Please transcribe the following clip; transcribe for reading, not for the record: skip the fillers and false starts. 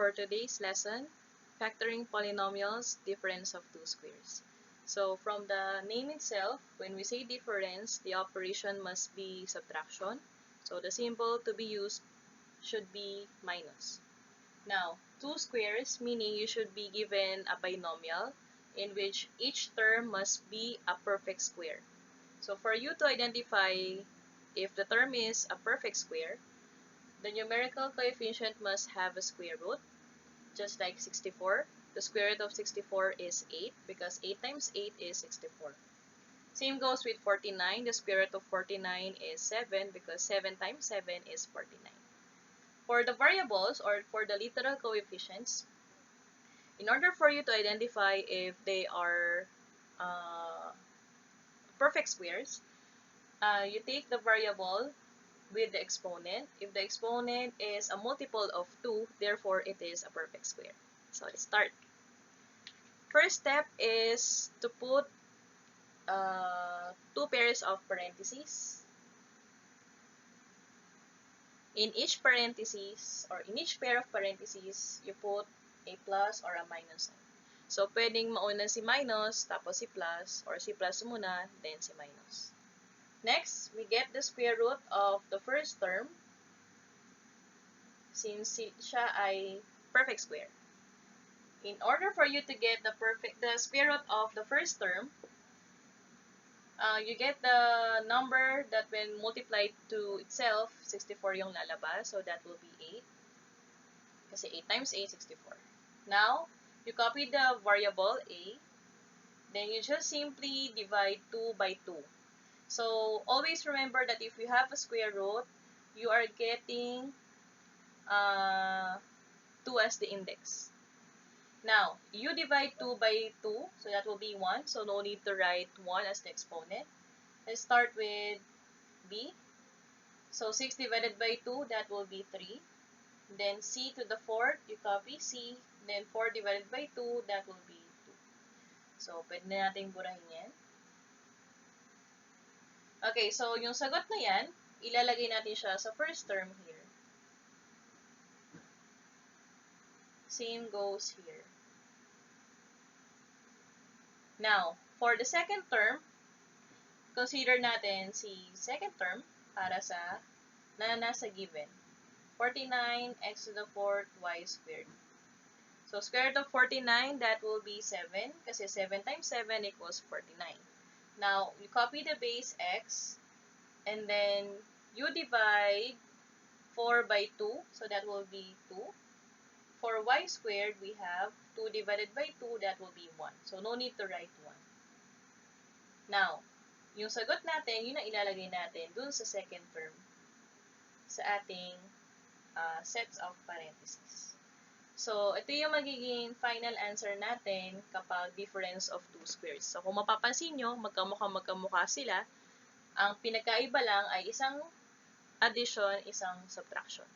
for today's lesson, factoring polynomials, difference of two squares. So from the name itself, when we say difference, the operation must be subtraction. So the symbol to be used should be minus. Now, two squares, meaning you should be given a binomial in which each term must be a perfect square. So for you to identify if the term is a perfect square, the numerical coefficient must have a square root, just like 64. The square root of 64 is 8 because 8 times 8 is 64. Same goes with 49. The square root of 49 is 7 because 7 times 7 is 49. For the variables or for the literal coefficients, in order for you to identify if they are perfect squares, you take the variable with the exponent. If the exponent is a multiple of 2, therefore it is a perfect square. So let's start. First step is to put two pairs of parentheses. In each parentheses or in each pair of parentheses, you put a plus or a minus sign. So pwedeng mauna si minus, tapos si plus, or si plus muna, then si minus. Next, we get the square root of the first term since siya ay perfect square. In order for you to get the square root of the first term, you get the number that when multiplied to itself, 64 yung lalabas, so that will be 8. Kasi 8 times 8, 64. Now, you copy the variable a, then you just simply divide 2 by 2. So, always remember that if you have a square root, you are getting 2 as the index. Now, you divide 2 by 2, so that will be 1. So, no need to write 1 as the exponent. Let's start with b. So, 6 divided by 2, that will be 3. Then, c to the 4th, you copy c. Then, 4 divided by 2, that will be 2. So, pwede na natin burahin yan. Okay, so yung sagot na yan, ilalagay natin siya sa first term here. Same goes here. Now, for the second term, consider natin si second term para sa nasa given. 49 x to the 4th y squared. So, square root of 49, that will be 7 kasi 7 times 7 equals 49. Now, you copy the base x and then you divide 4 by 2, so that will be 2. For y squared, we have 2 divided by 2, that will be 1. So, no need to write 1. Now, yung sagot natin, yun ang ilalagay natin dun sa second term sa ating sets of parentheses. So, ito yung magiging final answer natin kapag difference of two squares. So, kung mapapansin nyo, magkamukha sila. Ang pinagkaiba lang ay isang addition, isang subtraction.